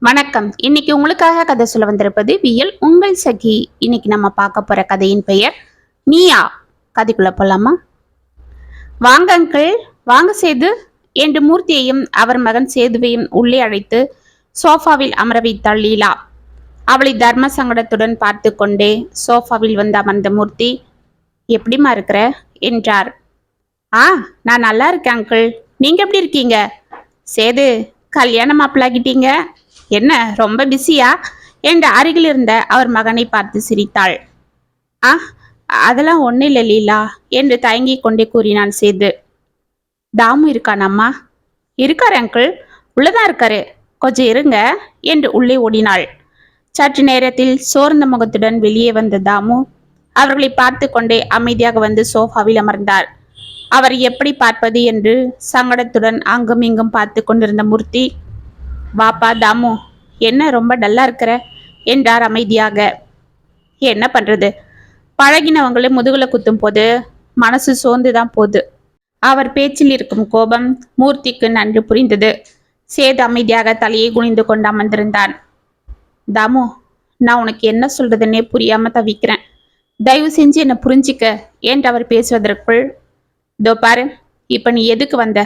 வணக்கம். இன்னைக்கு உங்களுக்காக கதை சொல்ல வந்திருப்பது வியல் உங்கள் சகி. இன்னைக்கு நம்ம பார்க்க போற கதையின் பெயர் நீயா. கதைக்குள்ள போலாமா? வாங்க அங்கிள், வாங்க சேது என்று மூர்த்தியையும் அவர் மகன் சேதுவையும் உள்ளே அழைத்து சோஃபாவில் அமர வைத்தாள் லீலா. அவளை தர்ம சங்கடத்துடன் பார்த்து கொண்டே சோஃபாவில் வந்து அமர்ந்த மூர்த்தி, எப்படிமா இருக்கிற என்றார். நான் நல்லா இருக்கேன் அங்கிள், நீங்க எப்படி இருக்கீங்க? சேது, கல்யாணம் மாப்பிள்ளாகிட்டீங்க, என்ன ரொம்ப பிஸியா என்று அருகில் இருந்த அவர் மகனை பார்த்து சிரித்தாள். அதெல்லாம் ஒன்றும் இல்லை லீலா என்று தயங்கி கொண்டே கூறினான் சேது. தாமு இருக்கானம்மா? இருக்காரு அங்கிள், உள்ளதான் இருக்காரு, கொஞ்சம் இருங்க என்று உள்ளே ஓடினாள். சற்று நேரத்தில் சோர்ந்த முகத்துடன் வெளியே வந்த தாமு அவர்களை பார்த்து கொண்டே அமைதியாக வந்து சோஃபாவில் அமர்ந்தார். அவர் எப்படி பார்ப்பது என்று சங்கடத்துடன் அங்கும் இங்கும் பார்த்து கொண்டிருந்த மூர்த்தி, வாப்பா தாமு, என்ன ரொம்ப டல்லா இருக்கிற என்றார் அமைதியாக. என்ன பண்றது, பழகினவங்களே முதுகுல குத்தும் போது மனசு சோர்ந்துதான் போகுது. அவர் பேச்சில் இருக்கும் கோபம் மூர்த்திக்கு நன்கு புரிந்தது. சேது அமைதியாக தலையை குனிந்து கொண்டு அமர்ந்திருந்தான். தாமு, நான் உனக்கு என்ன சொல்றதுன்னே புரியாம தவிக்கிறேன், தயவு செஞ்சு என்ன புரிஞ்சிக்க என்று அவர் பேசுவதற்குள், தோ பாரு, இப்ப நீ எதுக்கு வந்த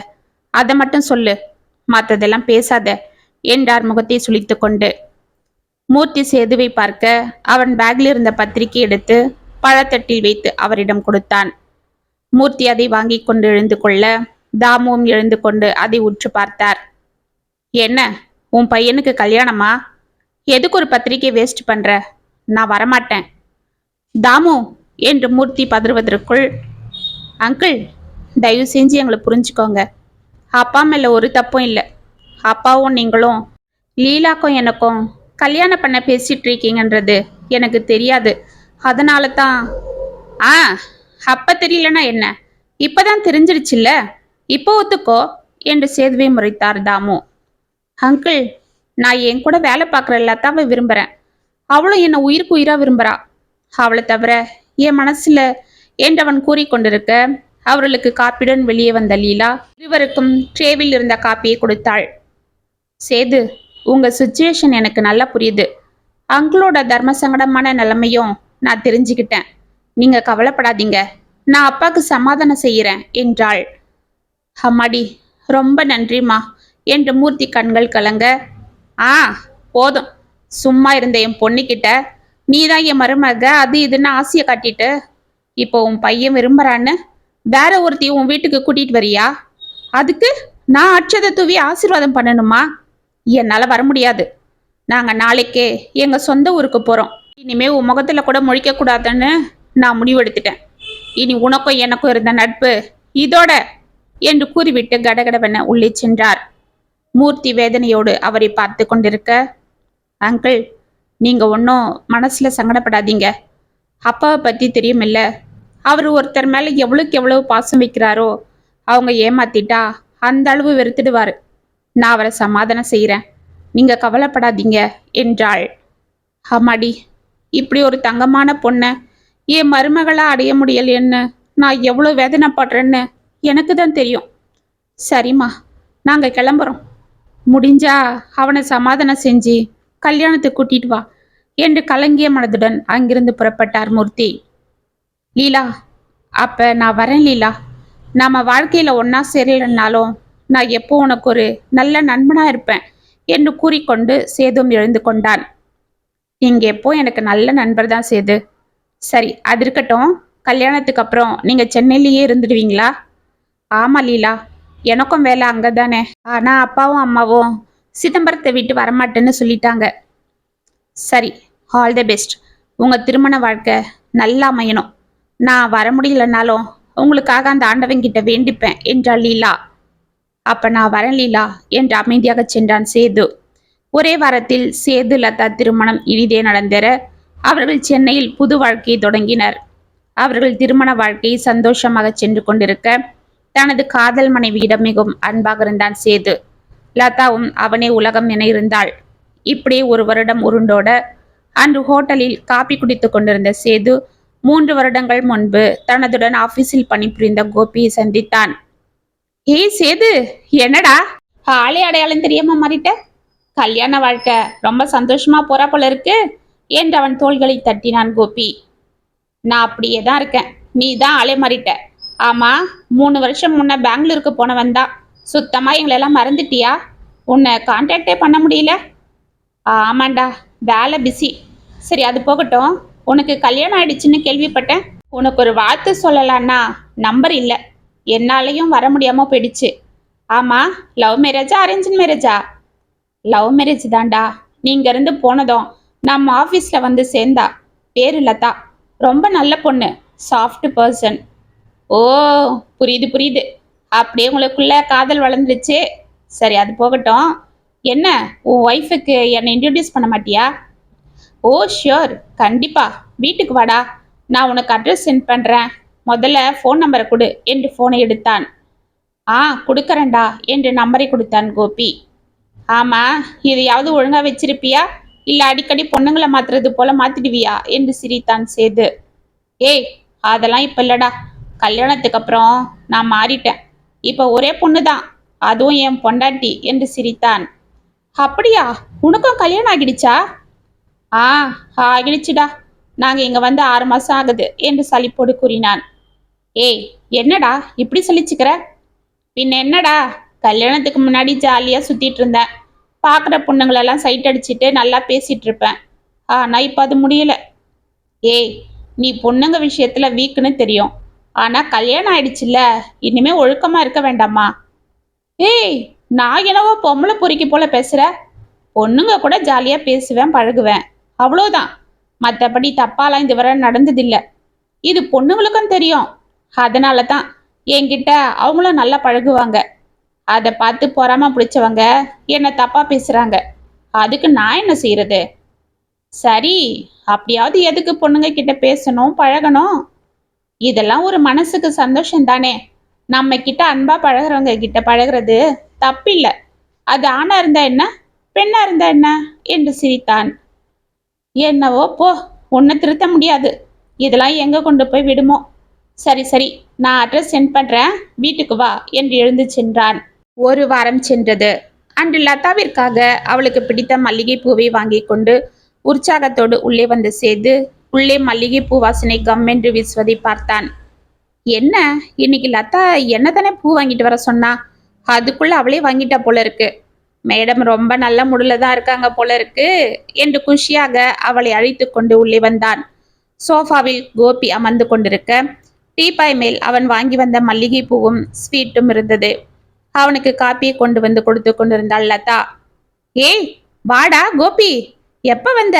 அதை மட்டும் சொல்லு, மற்றதெல்லாம் பேசாத என்றார் முகத்தை சுளித்து கொண்டு. மூர்த்தி சேதுவை பார்க்க அவன் பேக்கில் இருந்த பத்திரிகை எடுத்து பழத்தட்டில் வைத்து அவரிடம் கொடுத்தான். மூர்த்தி அதை வாங்கி கொண்டு எழுந்து கொள்ள தாமுவும் எழுந்து கொண்டு அதை உற்று பார்த்தார். என்ன, உன் பையனுக்கு கல்யாணமா? எதுக்கு ஒரு பத்திரிகை வேஸ்ட் பண்ற? நான் வரமாட்டேன். தாமு என்று மூர்த்தி பதறுவதற்குள், அங்கிள், தயவு செஞ்சு எங்களை புரிஞ்சுக்கோங்க, அப்பா மேல ஒரு தப்பும் இல்லை. அப்பாவும் நீங்களும் லீலாக்கும் எனக்கும் கல்யாணம் பண்ண பேசிட்டு இருக்கீங்கன்றது எனக்கு தெரியாது, அதனால தான். அப்ப தெரியலனா என்ன, இப்பதான் தெரிஞ்சிடுச்சுல்ல, இப்போ ஒத்துக்கோ என்று சேதுவை முறைத்தார் தாமு. அங்கிள், நான் என் கூட வேலை பார்க்குற லதாவை விரும்புகிறேன், அவளும் என்னை உயிருக்கு உயிரா விரும்புகிறா, அவளை தவிர என் மனசுல என்றவன் கூறிக்கொண்டிருக்க அவர்களுக்கு காப்பியுடன் வெளியே வந்த லீலா இருவருக்கும் ட்ரேவில் இருந்த காப்பியை கொடுத்தாள். சேது, உங்க சுச்சுவேஷன் எனக்கு நல்லா புரியுது, அங்களோட தர்ம சங்கடமான நிலைமையும் நான் தெரிஞ்சுக்கிட்டேன், நீங்க கவலைப்படாதீங்க, நான் அப்பாவுக்கு சமாதானம் செய்யறேன் என்றாள். அம்மாடி, ரொம்ப நன்றிம்மா என்று மூர்த்தி கண்கள் கலங்க, போதும், சும்மா இருந்த என் பொண்ணுக்கிட்ட நீதான் என் மருமக அது இதுன்னு ஆசையை காட்டிட்டு இப்போ உன் பையன் விரும்புறான்னு வேற ஒருத்தி உன் வீட்டுக்கு கூட்டிட்டு வரியா? அதுக்கு நான் அட்சதை தூவி ஆசீர்வாதம் பண்ணணுமா? என்னால வர முடியாது, நாங்க நாளைக்கே எங்க சொந்த ஊருக்கு போறோம், இனிமே உன் முகத்துல கூட முழிக்க கூடாதுன்னு நான் முடிவெடுத்துட்டேன், இனி உனக்கும் எனக்கும் இருந்த நட்பு இதோட என்று கூறிவிட்டு கடகடவென உள்ளே சென்றார். மூர்த்தி வேதனையோடு அவரை பார்த்து கொண்டிருக்க, அங்கிள், நீங்க ஒன்றும் மனசுல சங்கடப்படாதீங்க, அப்பாவை பத்தி தெரியுமில்ல, அவர் ஒருத்தர் மேல எவ்வளவுக்கு எவ்வளவு பாசம் வைக்கிறாரோ அவங்க ஏமாத்திட்டா அந்த அளவு வெறுத்துடுவாரு, நான் அவரை சமாதானம் செய்கிறேன், நீங்க கவலைப்படாதீங்க என்றாள். அம்மாடி, இப்படி ஒரு தங்கமான பொண்ணை என் மருமகளா அடைய முடியலைன்னு நான் எவ்வளோ வேதனைப்படுறேன்னு எனக்கு தான் தெரியும். சரிம்மா, நாங்கள் கிளம்புறோம், முடிஞ்சா அவனை சமாதானம் செஞ்சு கல்யாணத்துக்கு கூட்டிட்டு வா என்று கலங்கிய மனதுடன் அங்கிருந்து புறப்பட்டார் மூர்த்தி. லீலா, அப்ப நான் வரேன் லீலா, நாம வாழ்க்கையில ஒன்னா சேரலன்னாலும் நான் எப்போ உனக்கு ஒரு நல்ல நண்பனா இருப்பேன் என்று கூறிக்கொண்டு சேதும் எழுந்து கொண்டான். நீங்க எப்போ எனக்கு நல்ல நண்பர் தான் சேது. சரி, அது இருக்கட்டும், கல்யாணத்துக்கு அப்புறம் நீங்க சென்னையிலேயே இருந்துடுவீங்களா? ஆமா லீலா, எனக்கும் வேலை அங்கதானே, ஆனா அப்பாவும் அம்மாவும் சிதம்பரத்தை விட்டு வரமாட்டேன்னு சொல்லிட்டாங்க. சரி, ஆல் தி பெஸ்ட், உங்க திருமண வாழ்க்கை நல்லா அமையணும், நான் வர முடியலனாலும் உங்களுக்காக அந்த ஆண்டவங்கிட்ட வேண்டிப்பேன் என்றாள் லீலா. அப்ப நான் வரேன் லீலா என்று அமைதியாக சென்றான் சேது. ஒரே வாரத்தில் சேது லதா திருமணம் இனிதே நடந்தேற அவர்கள் சென்னையில் புது வாழ்க்கையை தொடங்கினர். அவர்கள் திருமண வாழ்க்கை சந்தோஷமாக சென்று கொண்டிருக்க தனது காதல் மனைவியிடம் மிகவும் அன்பாக இருந்தான் சேது. லதாவும் அவனே உலகம் என இருந்தாள். இப்படியே ஒரு வருடம் உருண்டோட அன்று ஹோட்டலில் காப்பி குடித்து கொண்டிருந்த சேது 3 வருடங்கள் முன்பு தனதுடன் ஆபீஸில் பணிபுரிந்த கோபியை சந்தித்தான். ஏய் சேது, என்னடா ஆளே அடையாளம் தெரியாம மாறிட்ட, கல்யாண வாழ்க்கை ரொம்ப சந்தோஷமா போறா போல இருக்கு என்று அவன் தோள்களை தட்டினான் கோபி. நான் அப்படியே தான் இருக்கேன், நீ தான் அலைமாறிட்ட. ஆமா, 3 வருஷம் முன்ன பெங்களூருக்கு போனவன் தான். சுத்தமா எங்களெல்லாம் மறந்துட்டியா? உன்னை கான்டாக்டே பண்ண முடியல. ஆமாண்டா, வேலை பிஸி. சரி, அது போகட்டும். உனக்கு கல்யாணம் ஆயிடுச்சுன்னு கேள்விப்பட்டேன். உனக்கு ஒரு வார்த்தை சொல்லலான்னா நம்பர் இல்லை. என்னாலையும் வர முடியாம போயிடுச்சு. ஆமா, லவ் மேரேஜா அரேஞ்ச் மேரேஜா? லவ் மேரேஜ் தான்டா. நீங்க இருந்து போனதும் நம்ம ஆஃபீஸ்ல வந்து சேர்ந்தா. பேரு லதா. ரொம்ப நல்ல பொண்ணு, சாஃப்ட் பர்சன். ஓ, புரியுது புரியுது. அப்படியே உங்களுக்குள்ள காதல் வளர்ந்துருச்சு. சரி, அது போகட்டும். என்ன, உன் ஒய்ஃபுக்கு என்னை இன்ட்ரடியூஸ் பண்ண மாட்டியா? ஓ ஷியோர், கண்டிப்பா. வீட்டுக்கு வாடா, நான் உனக்கு அட்ரஸ் சென்ட் பண்ணுறேன். முதல்ல ஃபோன் நம்பரை கொடு என்று ஃபோனை எடுத்தான். ஆ, கொடுக்குறேன்டா என்று நம்பரை கொடுத்தான் கோபி. ஆமாம், இதையாவது ஒழுங்காக வச்சிருப்பியா, இல்லை அடிக்கடி பொண்ணுங்களை மாத்துறது போல மாத்திடுவியா என்று சிரித்தான் சேது. ஏய், அதெல்லாம் இப்போ இல்லைடா. கல்யாணத்துக்கு அப்புறம் நான் மாறிட்டேன். இப்போ ஒரே பொண்ணு தான், அதுவும் என் பொண்டாட்டி என்று சிரித்தான். அப்படியா, உனக்கும் கல்யாணம் ஆகிடுச்சா? ஆ, ஆகிடுச்சுடா. நாங்கள் இங்கே வந்து 6 மாதம் ஆகுது என்று சலிப்போடு கூறினான். ஏய், என்னடா இப்படி சலிச்சுக்கிற? பின்ன என்னடா, கல்யாணத்துக்கு முன்னாடி ஜாலியாக சுற்றிட்டு இருந்தேன். பார்க்குற பொண்ணுங்களெல்லாம் சைட் அடிச்சுட்டு நல்லா பேசிகிட்டு இருப்பேன். ஆனால் இப்போ அது முடியல. ஏய், நீ பொண்ணுங்க விஷயத்தில் வீக்குன்னு தெரியும். ஆனால் கல்யாணம் ஆயிடுச்சுல்ல, இனிமே ஒழுக்கமாக இருக்க வேண்டாமா? ஏய், நான் என்னவோ பொம்பளை பொறுக்கி போல பேசுகிற. பொண்ணுங்க கூட ஜாலியாக பேசுவேன், பழகுவேன், அவ்வளோதான். மற்றபடி தப்பாலாம் இதுவரை நடந்ததில்லை. இது பொண்ணுங்களுக்கும் தெரியும். அதனால தான் என்கிட்ட அவங்களும் நல்லா பழகுவாங்க. அதை பார்த்து பொறாம பிடிச்சவங்க என்னை தப்பா பேசுறாங்க. அதுக்கு நான் என்ன செய்யறது? சரி, அப்படியாவது எதுக்கு பொண்ணுங்க கிட்ட பேசணும், பழகணும்? இதெல்லாம் ஒரு மனசுக்கு சந்தோஷம் தானே. நம்ம கிட்ட அன்பா பழகிறவங்க கிட்ட பழகிறது தப்பில்லை. அது ஆணா இருந்தா என்ன, பெண்ணா இருந்தா என்ன என்று சிரித்தான். என்னவோ போ, உன்னை திருத்த முடியாது. இதெல்லாம் எங்க கொண்டு போய் விடுமோ. சரி சரி, நான் அட்ரஸ் சென்ட் பண்றேன், வீட்டுக்கு வா என்று எழுந்து சென்றான். 1 வாரம் சென்றது. அன்று லதாவிற்காக அவளுக்கு பிடித்த மல்லிகை பூவை வாங்கி கொண்டு உற்சாகத்தோடு உள்ளே வந்து சேது உள்ளே மல்லிகை பூ வாசனை கம்மென்று வீசுவதை பார்த்தான். என்ன, இன்னைக்கு லதா என்ன தானே பூ வாங்கிட்டு வர சொன்னா? அதுக்குள்ள அவளே வாங்கிட்டா போல இருக்கு. மேடம் ரொம்ப நல்ல முடில தான் இருக்காங்க போல இருக்கு என்று குஷியாக அவளை அழைத்து கொண்டு உள்ளே வந்தான். சோஃபாவில் கோபி அமர்ந்து கொண்டிருக்க டீப்பாய் மேல் அவன் வாங்கி வந்த மல்லிகை பூவும் ஸ்வீட்டும் இருந்தது. அவனுக்கு காப்பியை கொண்டு வந்து கொடுத்து கொண்டிருந்தாள் லதா. ஏய், வாடா கோபி, எப்ப வந்த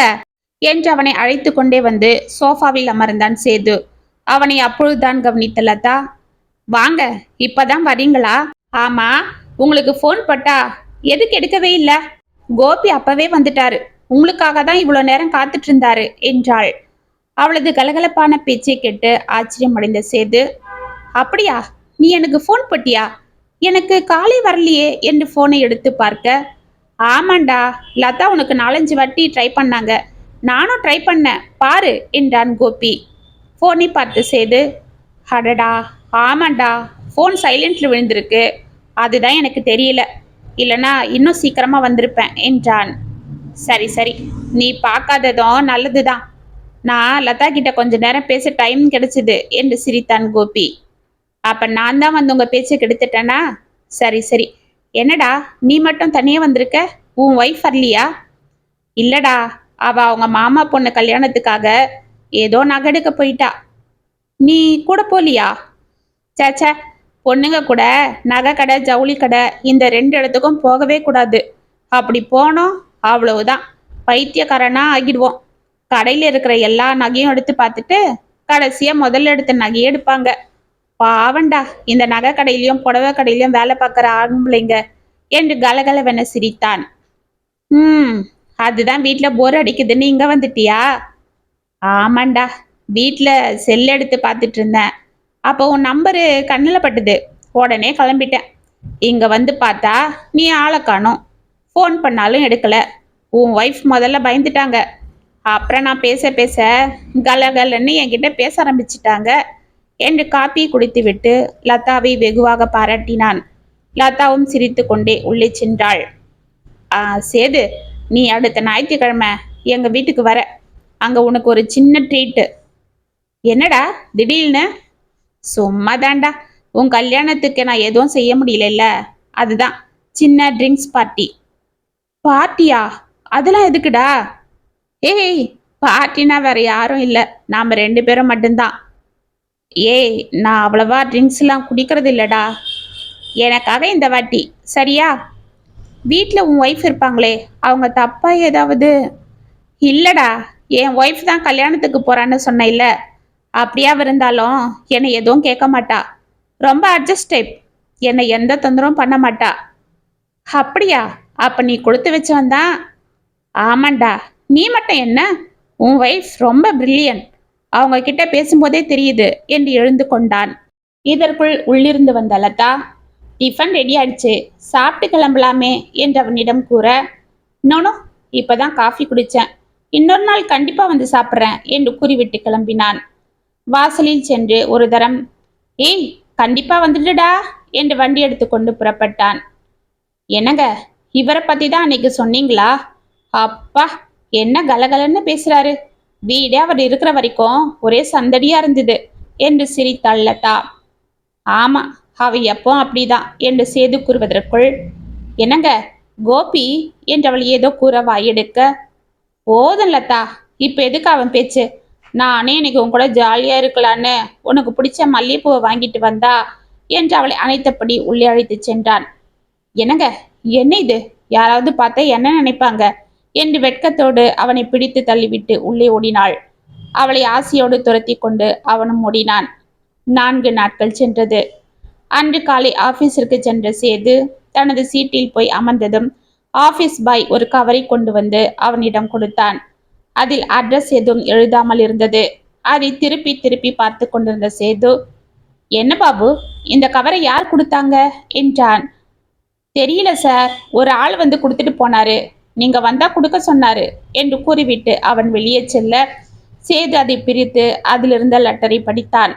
என்று அவனை அழைத்து கொண்டே வந்து சோஃபாவில் அமர்ந்தான் சேது. அவனை அப்பொழுதுதான் கவனித்த லதா. வாங்க, இப்பதான் வரீங்களா? ஆமா, உங்களுக்கு ஃபோன் பட்டா எதுக்கு எடுக்கவே இல்லை? கோபி அப்பவே வந்துட்டாரு, உங்களுக்காக தான் இவ்வளோ நேரம் காத்துட்டு இருந்தாரு என்றாள். அவளது கலகலப்பான பேச்சை கேட்டு ஆச்சரியம் அடைந்த சேது, அப்படியா, நீ எனக்கு ஃபோன் பட்டியா? எனக்கு காலை வரலையே என்று ஃபோனை எடுத்து பார்க்க, ஆமாண்டா, லதா உனக்கு 4-5 வாட்டி ட்ரை பண்ணாங்க, நானும் ட்ரை பண்ணேன் பாரு என்றான் கோபி. ஃபோனை பார்த்து சேது, அடடா ஆமாண்டா, ஃபோன் சைலண்ட்ல விழுந்திருக்கு, அதுதான் எனக்கு தெரியல, இல்லைனா இன்னும் சீக்கிரமா வந்திருப்பேன் என்றான். சரி சரி, நீ பார்க்காததும் நல்லதுதான். நான் லதா கிட்ட கொஞ்ச நேரம் பேச டைம் கிடைச்சது என்று சிரித்தான் கோபி. அப்ப நான் தான் வந்து உங்க பேச்சை கெடுத்துட்டேனா? சரி சரி, என்னடா நீ மட்டும் தனியே வந்திருக்க, உன் ஒய்ஃப் வரலையா? இல்லடா, அவ அவங்க மாமா பொண்ணு கல்யாணத்துக்காக ஏதோ நகெடுக்க போயிட்டா. நீ கூட போலியா? சேச்சே, பொண்ணுங்க கூட நகை கடை ஜவுளி கடை இந்த 2 இடத்துக்கும் போகவே கூடாது. அப்படி போனோம் அவ்வளவுதான், பைத்தியக்காரனா ஆகிடுவோம். கடையில் இருக்கிற எல்லா நகையும் எடுத்து பார்த்துட்டு கடைசியா முதல்ல எடுத்த நகையை எடுப்பாங்க. பாவண்டா இந்த நகை கடையிலையும் புடவை கடையிலையும் வேலை பார்க்குற ஆம்பளைங்க என்று கலகலவென சிரித்தான். அதுதான் வீட்டில் போர் அடிக்குதுன்னு இங்க வந்துட்டியா? ஆமாண்டா, வீட்டில் செல் எடுத்து பார்த்துட்டு இருந்தேன். அப்போ உன் நம்பரு கண்ணில் பட்டுது, உடனே கிளம்பிட்டேன். இங்க வந்து பார்த்தா நீ ஆளை காணோம். ஃபோன் பண்ணாலும் எடுக்கல. உன் ஒய்ஃப் முதல்ல பயந்துட்டாங்க. அப்புறம் நான் பேச பேச கலகலன்னு என்கிட்ட பேச ஆரம்பிச்சிட்டாங்க என்று காப்பி குடித்து விட்டு லதாவை வெகுவாக பாராட்டினான். லதாவும் சிரித்து கொண்டே உள்ளே சென்றாள். ஆ சேது, நீ அடுத்த ஞாயிற்றுக்கிழமை எங்கள் வீட்டுக்கு வர. அங்கே உனக்கு ஒரு சின்ன ட்ரீட்டு. என்னடா திடீர்னு? சும்மா தாண்டா, உன் கல்யாணத்துக்கு நான் எதுவும் செய்ய முடியலல்ல, அதுதான் சின்ன ட்ரிங்க்ஸ் பார்ட்டி. பார்ட்டியா? அதெல்லாம் எதுக்குடா? ஏய், பார்ட்டினா வேற யாரும் இல்லை, நாம் 2 பேரும் மட்டும்தான். ஏய், நான் அவ்வளவா ட்ரிங்க்ஸ்லாம் குடிக்கிறது இல்லடா. எனக்காக இந்த வாட்டி, சரியா? வீட்டில் உன் ஒய்ஃப் இருப்பாங்களே, அவங்க தப்பா ஏதாவது? இல்லடா, என் ஒய்ஃப் தான் கல்யாணத்துக்கு போறான்னு சொன்ன இல்ல, அப்படியா இருந்தாலும் என்னை எதுவும் கேட்க மாட்டா. ரொம்ப அட்ஜஸ்ட் டைப். என்னை எந்த தொந்தரவும் பண்ண மாட்டா. அப்படியா? அப்ப நீ கொடுத்து வச்சவன் தான். ஆமாண்டா. நீ மட்டும் என்ன, உன் ஒய்ஃப் ரொம்ப பிரில்லியன்ட். அவங்க கிட்ட பேசும்போதே தெரியுது என்று எழுந்து கொண்டான். இதற்குள் உள்ளிருந்து வந்த லதா, டிஃபன் ரெடி ஆயிடுச்சு, சாப்பிட்டு கிளம்பலாமே என்று அவனிடம் கூற, இன்னொன்னு இப்பதான் காஃபி குடிச்சேன், இன்னொரு நாள் கண்டிப்பா வந்து சாப்பிட்றேன் என்று கூறிவிட்டு கிளம்பினான். வாசலில் சென்று ஒரு தரம், ஏய் கண்டிப்பா வந்துடுடா என்று வண்டி எடுத்துக்கொண்டு புறப்பட்டான். என்னங்க, இவரை பத்தி தான் அன்னைக்கு சொன்னீங்களா? அப்பா, என்ன கலகலன்னு பேசுறாரு. வீடே அவர் இருக்கிற வரைக்கும் ஒரே சந்தடியா இருந்தது என்று சிரித்தாள் லதா. ஆமா, அவ எப்போ அப்படிதான் என்று சேது கூறுவதற்குள், என்னங்க கோபி என்றவள் ஏதோ கூற வாயெடுக்க, போதும் லதா, இப்ப எதுக்கு அவன் பேச்சு? நானே இன்னைக்கு உன் கூட ஜாலியா இருக்கலான்னு உனக்கு பிடிச்ச மல்லிகைப்பூவை வாங்கிட்டு வந்தா என்று அவளை அணைத்தபடி உள்ளே அழைத்து சென்றான். என்னங்க, என்ன இது? யாராவது பார்த்தா என்ன நினைப்பாங்க என்று வெட்கத்தோடு அவனை பிடித்து தள்ளிவிட்டு உள்ளே ஓடினாள். அவளை ஆசையோடு துரத்தி கொண்டு அவனும் ஓடினான். 4 நாட்கள் சென்றது. அன்று காலை ஆபீஸிற்கு சென்ற சேது தனது சீட்டில் போய் அமர்ந்ததும் ஆபீஸ் பாய் ஒரு கவரை கொண்டு வந்து அவனிடம் கொடுத்தான். அதில் அட்ரஸ் எதுவும் எழுதாமல் இருந்தது. அதை திருப்பி திருப்பி பார்த்து கொண்டிருந்த சேது, என்ன பாபு, இந்த கவரை யார் கொடுத்தாங்க என்றான். தெரியல சார், ஒரு ஆள் வந்து கொடுத்துட்டு போனாரு, நீங்க வந்தா கொடுக்க சொன்னாரு என்று கூறிவிட்டு அவன் வெளியே செல்ல, சேது அதை பிரித்து அதிலிருந்த லெட்டரை படித்தான்.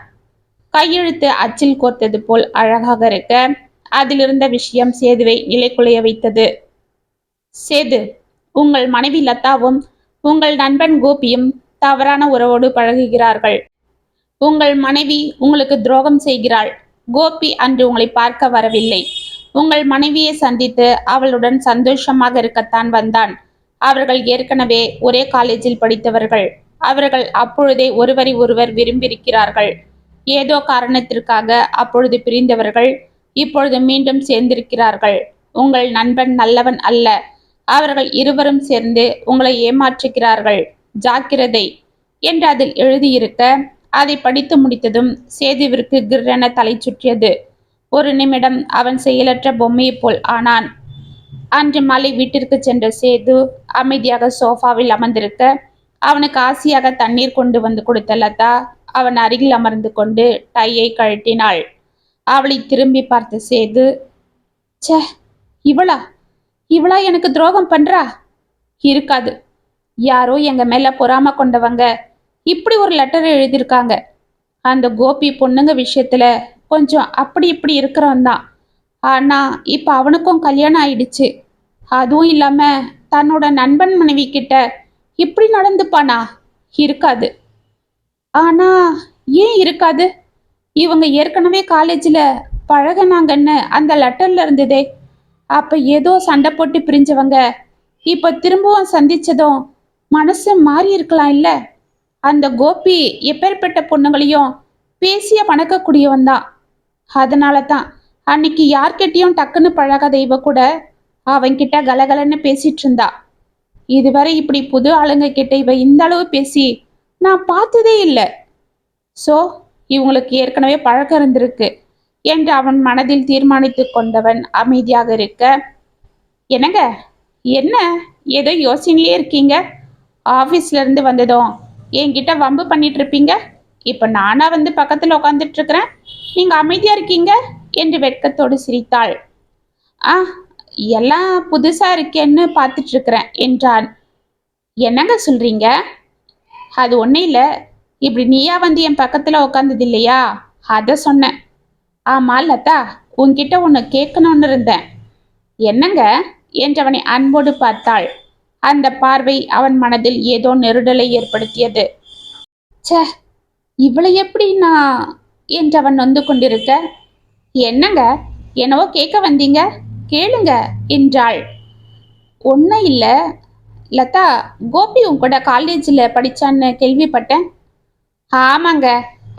கையெழுத்து அச்சில் கோர்த்தது போல் அழகாக இருக்க, அதிலிருந்த விஷயம் சேதுவை நிலைக்குலைய வைத்தது. சேது, உங்கள் மனைவி லதாவும் உங்கள் நண்பன் கோபியும் தவறான உறவோடு பழகுகிறார்கள். உங்கள் மனைவி உங்களுக்கு துரோகம் செய்கிறாள். கோபி அன்று உங்களை பார்க்க வரவில்லை. உங்கள் மனைவியை சந்தித்து அவளுடன் சந்தோஷமாக இருக்கத்தான் வந்தான். அவர்கள் ஏற்கனவே ஒரே காலேஜில் படித்தவர்கள். அவர்கள் அப்பொழுதே ஒருவரை ஒருவர் விரும்பியிருக்கிறார்கள். ஏதோ காரணத்திற்காக அப்பொழுது பிரிந்தவர்கள் இப்பொழுது மீண்டும் சேர்ந்திருக்கிறார்கள். உங்கள் நண்பன் நல்லவன் அல்ல. அவர்கள் இருவரும் சேர்ந்து உங்களை ஏமாற்றுகிறார்கள். ஜாக்கிரதை என்று அதில் எழுதியிருக்க, அதை படித்து முடித்ததும் சேதுவிற்கு கிர்ரென தலை சுற்றியது. ஒரு நிமிடம் அவன் செயலற்ற பொம்மையை போல் ஆனான். அன்று மாலை வீட்டிற்கு சென்ற சேது அமைதியாக சோஃபாவில் அமர்ந்திருக்க, அவனுக்கு ஆசையாக தண்ணீர் கொண்டு வந்து கொடுத்த லதா அவன் அருகில் அமர்ந்து கொண்டு டையை கழட்டினாள். அவளை திரும்பி பார்த்த சேது, ச்சே, இவளா இவளா எனக்கு துரோகம் பண்றா? இருக்காது, யாரோ எங்க மேல பொறாம கொண்டவங்க இப்படி ஒரு லெட்டர் எழுதியிருக்காங்க. அந்த கோபி பொண்ணுங்க விஷயத்துல கொஞ்சம் அப்படி இப்படி இருக்கிறவன் தான். ஆனா இப்ப அவனுக்கும் கல்யாணம் ஆயிடுச்சு. அதுவும் இல்லாம தன்னோட நண்பன் மனைவி கிட்ட இப்படி நடந்துப்பானா? இருக்காது. ஆனா ஏன் இருக்காது? இவங்க ஏற்கனவே காலேஜ்ல பழகினாங்கன்னு அந்த லெட்டர்ல இருந்ததே. அப்ப ஏதோ சண்டை போட்டு பிரிஞ்சவங்க இப்ப திரும்பவும் சந்திச்சதும் மனசு மாறி இருக்கலாம் இல்ல? அந்த கோபி எப்பேற்பட்ட பொண்ணுங்களையும் பேசிய பணக்கக்கூடியவன் தான். அதனால தான் அன்னைக்கு யார்கிட்டயும் டக்குன்னு பழகாத இவ கூட அவன்கிட்ட கலகலன்னு பேசிட்டு இருந்தா. இதுவரை இப்படி புது ஆளுங்க கிட்ட இவ இந்த அளவு பேசி நான் பார்த்ததே இல்லை. சோ இவங்களுக்கு ஏற்கனவே பழக்கம் இருந்திருக்கு என்று அவன் மனதில் தீர்மானித்து கொண்டவன் அமைதியாக இருக்க, என்னங்க, என்ன ஏதோ யோசனையிலே இருக்கீங்க? ஆபீஸ்ல இருந்து வந்ததும் என்கிட்ட வம்பு பண்ணிட்டு இருப்பீங்க. இப்ப நானா வந்து பக்கத்துல உட்காந்துட்டு இருக்கிறேன், நீங்க அமைதியா இருக்கீங்க என்று வெட்கத்தோடு சிரித்தாள். ஆ, எல்லாம் புதுசா இருக்கேன்னு பார்த்துட்டு இருக்கிறேன் என்றான். என்னங்க சொல்றீங்க? அது ஒன்றும் இல்லை, இப்படி நீயா வந்து என் பக்கத்துல உட்காந்தது இல்லையா, அத சொன்னேன். ஆமா லதா, உன்கிட்ட ஒன்று கேட்கணும்னு இருந்தேன். என்னங்க, என்றவனை அன்போடு பார்த்தாள். அந்த பார்வை அவன் மனதில் ஏதோ நெருடலை ஏற்படுத்தியது. ச்சே, இவளை எப்படி நான் என்றவன் நொந்து கொண்டிருக்க, என்னங்க, என்னவோ கேட்க வந்தீங்க, கேளுங்க என்றாள். ஒன்றும் இல்லை லதா, கோபி உன் கூட காலேஜில் படித்தான்னு கேள்விப்பட்டேன். ஆமாங்க,